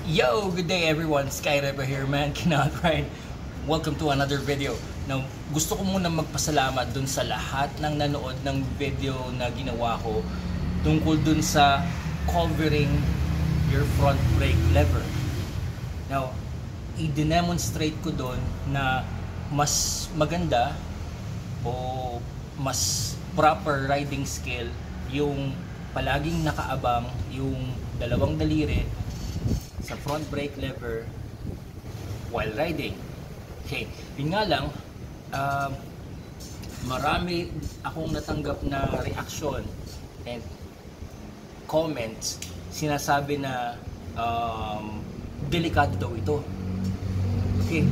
Yo, good day everyone, Skyriver here, man, cannot ride. Welcome to another video. Now, gusto ko muna magpasalamat dun sa lahat ng nanood ng video na ginawa ko tungkol dun sa covering your front brake lever. Now, i-demonstrate ko dun na mas maganda o mas proper riding skill yung palaging nakaabang yung dalawang daliri sa front brake lever while riding. Okay, yun nga lang, marami akong natanggap na reaction and comments sinasabi na delikado daw ito. Okay,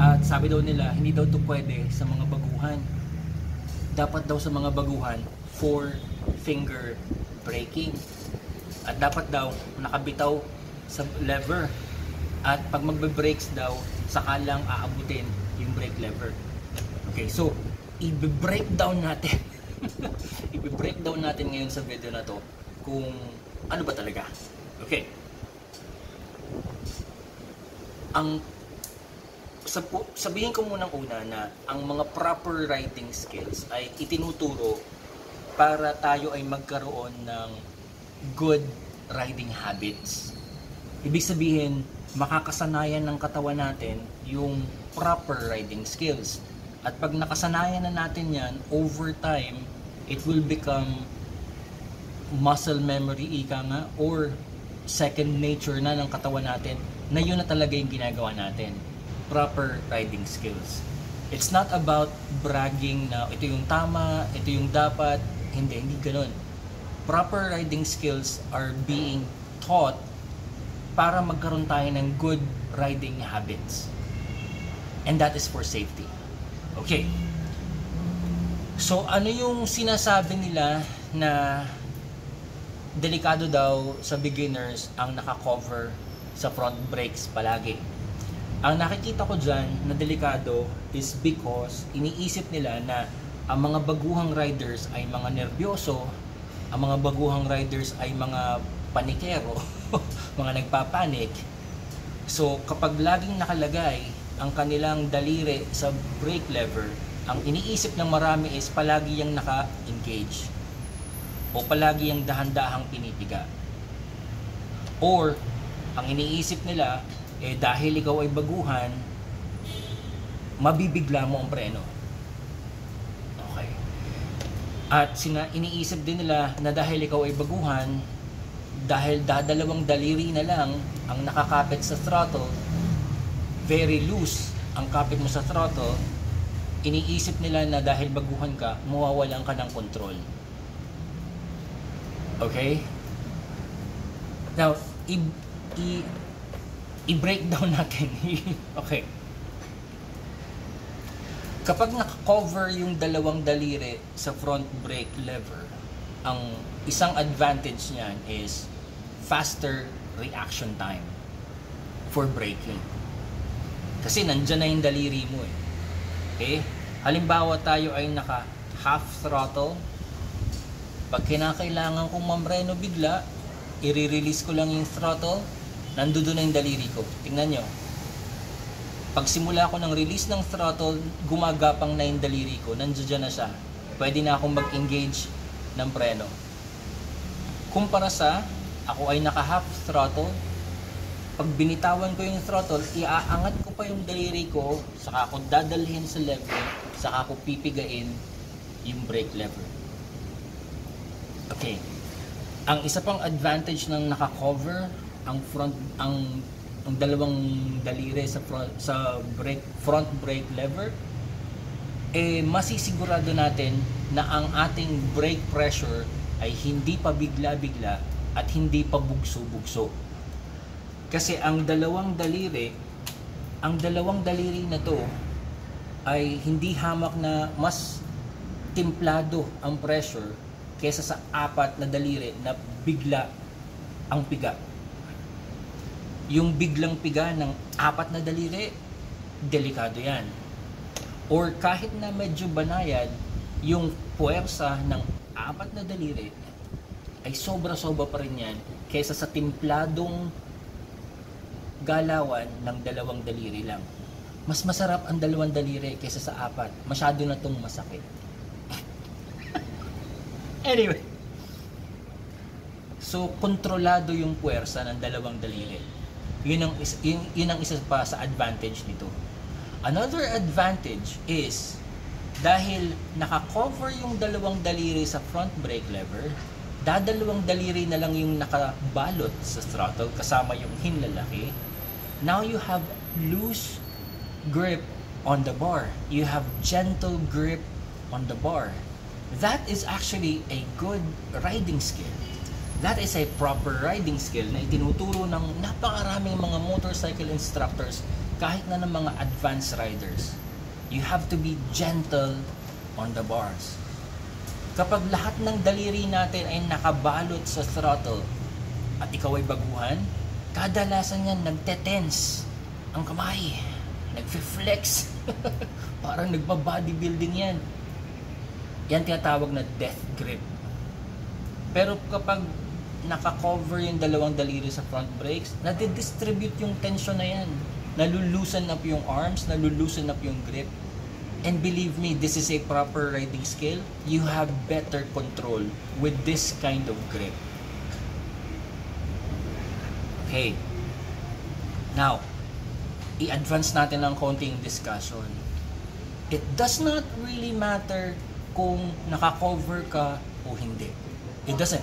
at sabi daw nila hindi daw ito pwede sa mga baguhan. Dapat daw sa mga baguhan 4 finger braking, at dapat daw nakabitaw sa lever, at pag magbe-brakes daw saka lang aabutin yung brake lever. Okay, so i-breakdown natin i-breakdown natin ngayon sa video na to kung ano ba talaga. Okay, sabihin ko munang una na ang mga proper riding skills ay itinuturo para tayo ay magkaroon ng good riding habits. Ibig sabihin, makakasanayan ng katawan natin yung proper riding skills. At pag nakasanayan na natin yan, over time, it will become muscle memory, ika nga, or second nature na ng katawan natin, na yun na talaga yung ginagawa natin. Proper riding skills. It's not about bragging na ito yung tama, ito yung dapat. Hindi ganun. Proper riding skills are being taught para magkaroon tayo ng good riding habits. And that is for safety. Okay. So, ano yung sinasabi nila na delikado daw sa beginners ang naka-cover sa front brakes palagi? Ang nakikita ko dyan na delikado is because iniisip nila na ang mga baguhang riders ay mga nervyoso, ang mga baguhang riders ay mga panikero, mga nagpapanik. So kapag laging nakalagay ang kanilang daliri sa brake lever, ang iniisip ng marami is palagi yung naka-engage o palagi yung dahan-dahang pinipiga. Or ang iniisip nila, dahil ikaw ay baguhan, mabibigla mo ang preno. Okay. At iniisip din nila na dahil ikaw ay baguhan, dahil dadalawang daliri na lang ang nakakapit sa throttle, very loose ang kapit mo sa throttle, iniisip nila na dahil baguhan ka, mawawalan ka ng control. Okay? Now, i-breakdown natin. Okay. Kapag naka-cover yung dalawang daliri sa front brake lever, ang isang advantage niyan is faster reaction time for braking. Kasi nandyan na yung daliri mo eh. Okay? Halimbawa tayo ay naka half throttle. Pag kinakailangan kong mamreno bigla, i-release ko lang yung throttle, nandoon na yung daliri ko. Tingnan nyo. Pag simula ko ng release ng throttle, gumagapang na yung daliri ko. Nandiyan na siya. Pwede na akong mag-engage ng preno. Kumpara sa ako ay naka half throttle, pag binitawan ko yung throttle, iaangat ko pa yung daliri ko, saka ako dadalhin sa lever, saka ako pipigain yung brake lever. Okay. Ang isa pang advantage ng naka-cover ang dalawang daliri sa front brake lever, masisigurado natin na ang ating brake pressure ay hindi pa bigla-bigla at hindi pa bugso-bugso. Kasi ang dalawang daliri na to ay hindi hamak na mas templado ang pressure kaysa sa 4 na daliri na bigla ang piga. Yung biglang piga ng 4 na daliri, delikado yan. Or kahit na medyo banayad, yung puwersa ng 4 na daliri ay sobra-sobra pa rin yan kaysa sa timpladong galawan ng dalawang daliri lang. Mas masarap ang dalawang daliri kaysa sa apat. Masyado na tong masakit. Anyway. So, kontrolado yung puwersa ng dalawang daliri. Yun ang isa pa sa advantage nito. Another advantage is, dahil naka-cover yung dalawang daliri sa front brake lever, dadalawang daliri na lang yung nakabalot sa throttle kasama yung hinlalaki. Now you have loose grip on the bar. You have gentle grip on the bar. That is actually a good riding skill. That is a proper riding skill na itinuturo ng napakaraming mga motorcycle instructors kahit na ng mga advanced riders. You have to be gentle on the bars. Kapag lahat ng daliri natin ay nakabalot sa throttle at ikaw ay baguhan, kadalasan yan nagte-tense ang kamay. Nagfe-flex. Parang nagpa-bodybuilding yan. Yan tinatawag na death grip. Pero kapag naka-cover yung dalawang daliri sa front brakes, nadidistribute yung tension na yan. Nalulusan up yung arms, nalulusan up yung grip. And believe me, this is a proper riding skill. You have better control with this kind of grip. Okay. Now, i-advance natin ng konting discussion. It does not really matter kung naka-cover ka o hindi. It doesn't.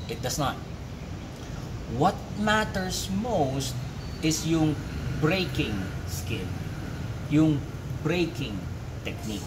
It does not. What matters most is yung braking skill. Yung braking technique.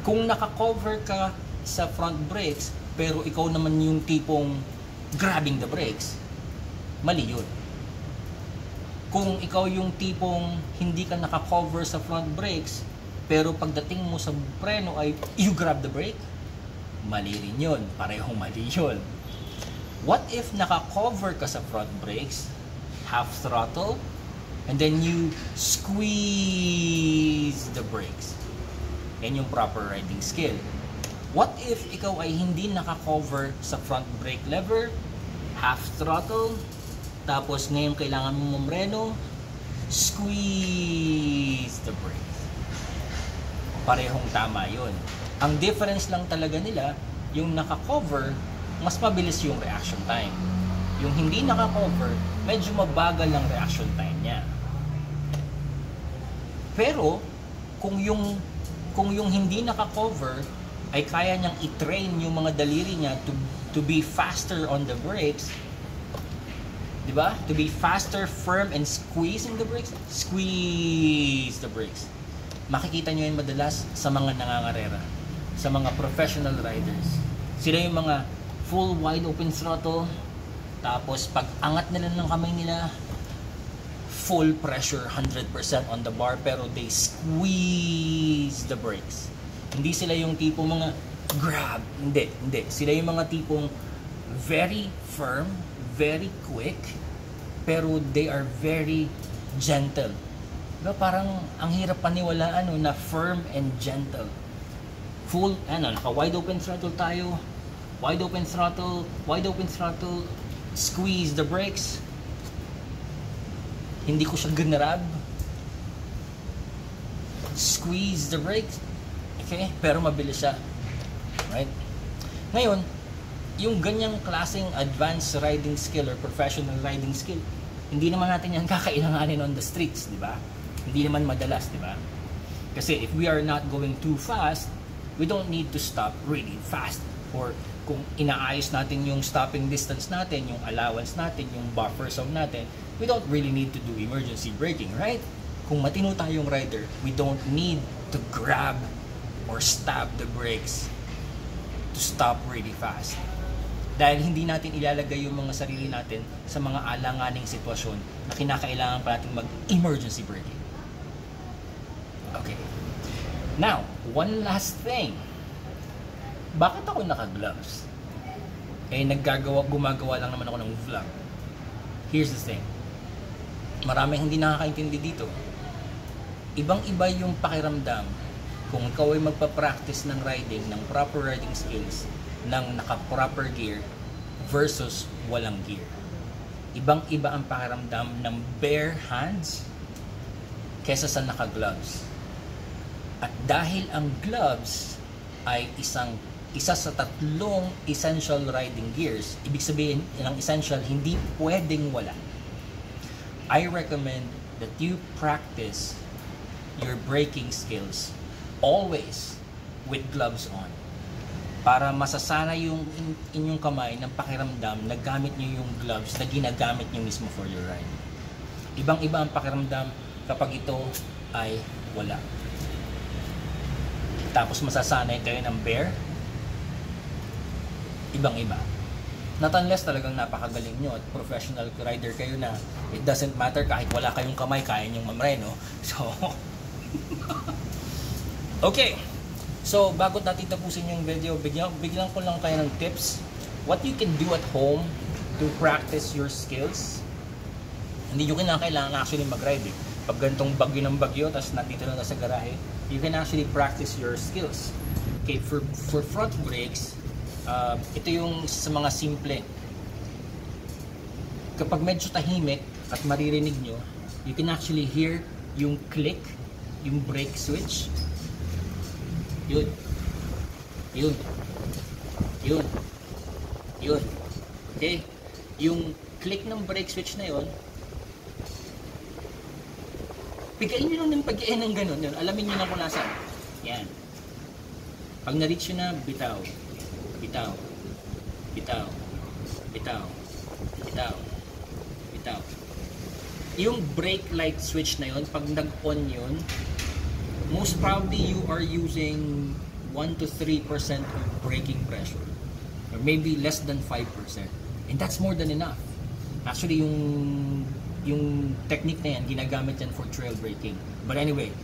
Kung naka-cover ka sa front brakes, pero ikaw naman yung tipong grabbing the brakes, mali yun. Kung ikaw yung tipong hindi ka naka-cover sa front brakes, pero pagdating mo sa preno ay you grab the brake, mali rin yun. Parehong mali yun. What if naka-cover ka sa front brakes, half throttle, and then you squeeze the brakes? Yan yung proper riding skill. What if ikaw ay hindi naka-cover sa front brake lever, half throttle, tapos ngayon kailangan mo mamreno, squeeze the brakes? Parehong tama yun. Ang difference lang talaga nila, yung naka-cover, mas mabilis yung reaction time. Yung hindi naka-cover, medyo mabagal ang reaction time niya. Pero, kung yung hindi naka-cover, ay kaya niyang i-train yung mga daliri niya to be faster on the brakes, di ba? To be faster, firm, and squeezing the brakes. Squeeze the brakes. Makikita nyo yun madalas sa mga nangangarera, sa mga professional riders. Sila yung mga full wide open throttle, tapos pag angat nila ng kamay nila, full pressure, 100% on the bar, pero they squeeze the brakes. Hindi sila yung tipong mga grab. Hindi. Sila yung mga tipong very firm, very quick, pero they are very gentle. Diba? Parang ang hirap paniwalaan na firm and gentle. Full, naka wide open throttle tayo. Wide open throttle, squeeze the brakes. Hindi ko siya ginrab. Squeeze the brakes. Okay? Pero mabilis siya. Right? Ngayon, yung ganyang klaseng advanced riding skill or professional riding skill, hindi naman natin yan kakailanganin on the streets, di ba? Hindi naman madalas, di ba? Kasi if we are not going too fast, we don't need to stop really fast. Or kung inaayos natin yung stopping distance natin, yung allowance natin, yung buffer zone natin, we don't really need to do emergency braking, right? Kung matino tayong rider, we don't need to grab or stab the brakes to stop really fast. Dahil hindi natin ilalagay yung mga sarili natin sa mga alanganing sitwasyon na kinakailangan pa natin mag-emergency braking. Okay. Now, one last thing. Bakit ako naka-gloves? Gumagawa lang naman ako ng vlog. Here's the thing. Maraming hindi nakakaintindi dito. Ibang-iba yung pakiramdam kung ikaw ay magpa-practice ng riding, ng proper riding skills, ng naka-proper gear versus walang gear. ibang-iba ang pakiramdam ng bare hands kesa sa naka-gloves. At dahil ang gloves ay isa sa tatlong essential riding gears, ibig sabihin ng essential, hindi pwedeng wala. I recommend that you practice your braking skills always with gloves on, para masasana yung inyong kamay ng pakiramdam na gamit nyo yung gloves na ginagamit nyo mismo for your ride. Ibang-iba ang pakiramdam kapag ito ay wala. Tapos masasanay kayo ng bare, ibang-iba. Not unless talagang napakagaling nyo at professional rider kayo na it doesn't matter kahit wala kayong kamay, kaya nyong mamreno. So, okay. So, bago natin tapusin yung video, bigyan ko lang kayo ng tips. What you can do at home to practice your skills. Hindi nyo kailangan actually mag-ride. Pag ganitong bagyo ng bagyo, tapos nandito lang sa garahe, you can actually practice your skills. Okay, for front brakes, ito yung sa mga simple. Kapag medyo tahimik at maririnig nyo, you can actually hear yung click, yung brake switch. Yun. Yun. Yun. Yun. Okay? Yung click ng brake switch na yun, pigain nyo lang ng pag-iin ng ganun. Yun. Alamin nyo na kung nasaan. Yan. Pag na-reach nyo na, bitaw. Bitaw. Bitaw. Bitaw. Bitaw. Bitaw. Yung brake light switch na yun, pag nag-on yun, most probably you are using 1 to 3% of braking pressure, or maybe less than 5%, and that's more than enough. Actually, yung technique na yan, ginagamit yan for trail braking. But anyway,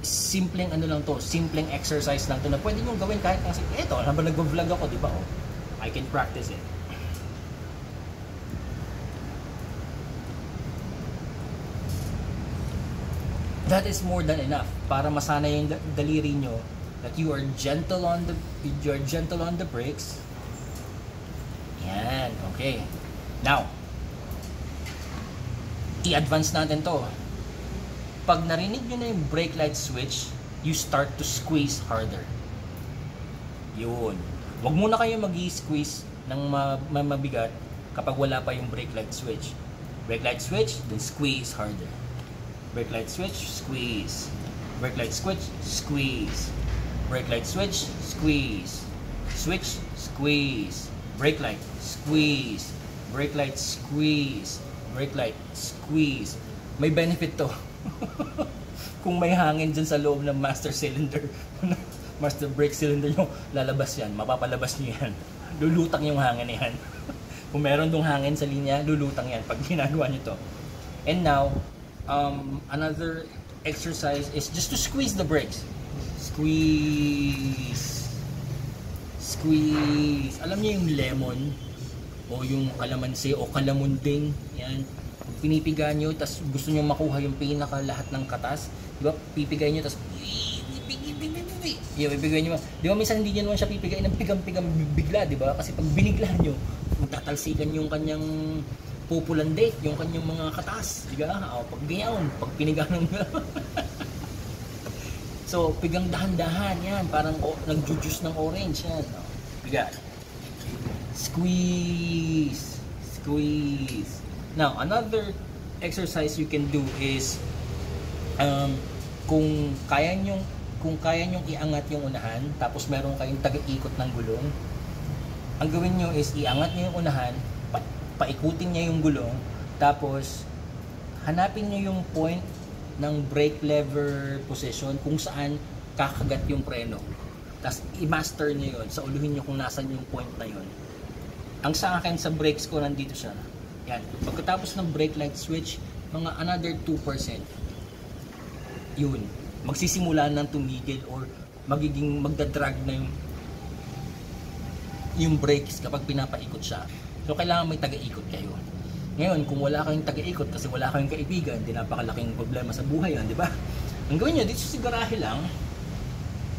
simpleng ano lang to, simpleng exercise lang to na pwede nyo gawin kahit kasi, eto, habang nag-vlog ako, di ba? Oh, I can practice it. That is more than enough para masana yung daliri nyo that you are gentle on the brakes. Yan, okay. Now, i-advance natin to. Pag narinig nyo na yung brake light switch, you start to squeeze harder. Yun. Huwag muna kayo mag-i-squeeze ng mabigat kapag wala pa yung brake light switch. Brake light switch, then squeeze harder. Brake light switch, squeeze. Brake light switch, squeeze. Brake light switch, squeeze. Switch, squeeze. Brake light, squeeze. Brake light, squeeze. Brake light, squeeze. May benefit to. Kung may hangin dyan sa loob ng master cylinder, master brake cylinder nyo, lalabas yan. Mapapalabas nyo yan. Lulutang yung hangin na yan. Kung meron dong hangin sa linya, lulutang yan pag ginagawa nyo to. And now, another exercise is just to squeeze the brakes. Squeeze. Squeeze. Alam niyo yung lemon o yung kalamansi o kalamunding, yan. Pinipiga nyo, tas gusto nyo makuha yung pinaka lahat ng katas, di ba? Pipigay nyo, tas pipigay nyo. Di ba minsan hindi nyo naman siya pipigay ng pigang-pigang bigla, di ba? Kasi pag binigla nyo, tatalsikan yung kanyang pupulandate, yung kanyang mga katas, di ba? O, pag ganyan, pag pinigang so, pigang dahan-dahan, yan. Parang nag-juice ng orange, yan. O, piga. Squeeze. Squeeze. Now, another exercise you can do is kung kaya nyong iangat yung unahan, tapos meron kayong taga-ikot ng gulong, ang gawin nyo is iangat nyo yung unahan, paikutin niya yung gulong, tapos hanapin nyo yung point ng brake lever position kung saan kakagat yung preno. Tapos i-master nyo yun, sa uluhin nyo kung nasan yung point na yun. Ang sa akin sa brakes ko, nandito siya. Yan. Pagkatapos ng brake light switch, mga another 2%. Yun. Magsisimula ng tumigil or magdadrag na yung brakes kapag pinapaikot siya. So, kailangan may taga-ikot kayo. Ngayon, kung wala kayong taga-ikot kasi wala kayong kaibigan, di napakalaking problema sa buhay yan, di ba? Ang gawin nyo, dito sa garahe lang,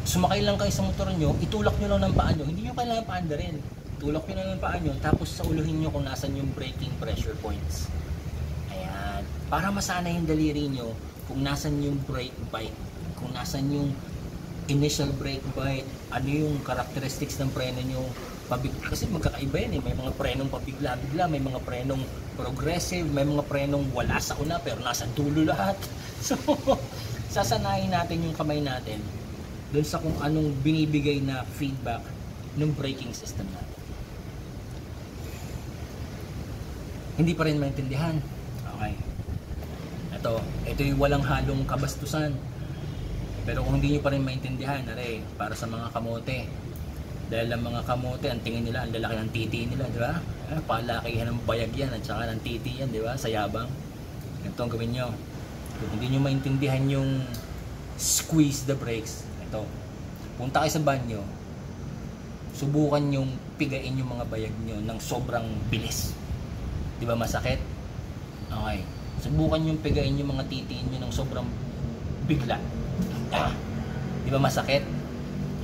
sumakay lang kayo sa motor nyo, itulak nyo lang ng paa nyo, hindi nyo kailangan paanda rin. tulak nyo na ng paa nyo, tapos sauluhin nyo kung nasan yung braking pressure points. Ayan. Para masanay yung daliri nyo kung nasan yung brake bite, kung nasan yung initial brake bite, ano yung characteristics ng preno nyo, kasi magkakaiba yan eh. May mga prenong pabigla-bigla, may mga prenong progressive, may mga prenong wala sa una pero nasa dulo lahat. So, sasanayin natin yung kamay natin dun sa kung anong binibigay na feedback ng braking system natin. Hindi pa rin maintindihan. Okay. Ito yung walang halong kabastusan. Pero kung hindi nyo pa rin maintindihan, aray, para sa mga kamote. Dahil ang mga kamote, ang tingin nila, ang lalaki ng titi nila, di ba? Palakihan ng bayag yan at saka ng titi yan, di ba? Sa yabang. Ito ang gawin nyo. Kung hindi nyo maintindihan yung squeeze the brakes, ito. Punta kayo sa banyo, subukan yung pigain yung mga bayag nyo ng sobrang bilis. Di ba masakit? Okay. Subukan yung pigain yung mga titi nyo ng sobrang bigla. Di ba masakit?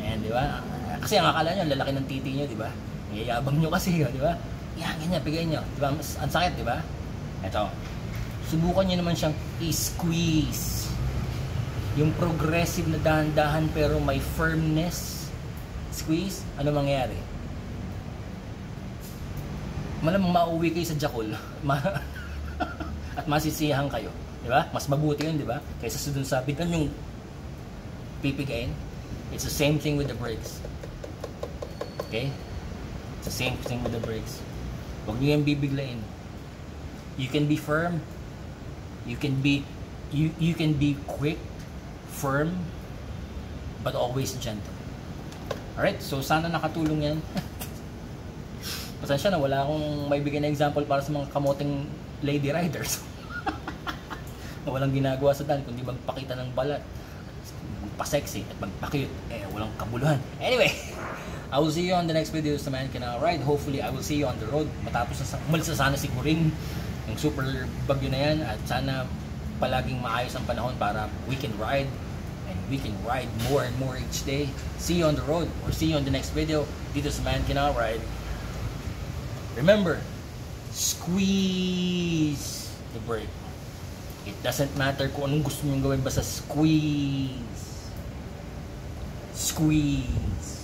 Ayan, di ba? Kasi ang akala nyo, ang lalaki ng titi nyo, di ba? Iyayabang nyo kasi, di ba? Yan, ganyan, pigain nyo. Di ba? Ang sakit, di ba? Ito. Subukan nyo naman siyang i-squeeze. Yung progressive na dahan-dahan pero may firmness. Squeeze, ano mangyayari? Malamang mauwi kayo sa Jakul. At masisiyahan kayo. Di ba? Mas mabuti yun, di ba? Kaysa sa dun sa biglan yung pipigain. It's the same thing with the brakes. Okay? It's the same thing with the brakes. Huwag nyo yung bibiglain. You can be firm. You can be quick, firm, but always gentle. Alright? So, sana nakatulong yan. Pasensya na, wala akong maibigay na example para sa mga kamoting lady riders. Na walang ginagawa sa daan, kundi magpakita ng balat, magpa-sexy, at magpa-cute. Walang kabuluhan. Anyway, I will see you on the next video sa Man Can Ride. Hopefully, I will see you on the road. Matapos na umalis na sana si Corinne, yung super bagyo na yan, at sana palaging maayos ang panahon para we can ride, and we can ride more and more each day. See you on the road, or see you on the next video dito sa Man Can Ride. Remember, squeeze the brake. It doesn't matter kung anong gusto nyo gawin, basta squeeze. Squeeze.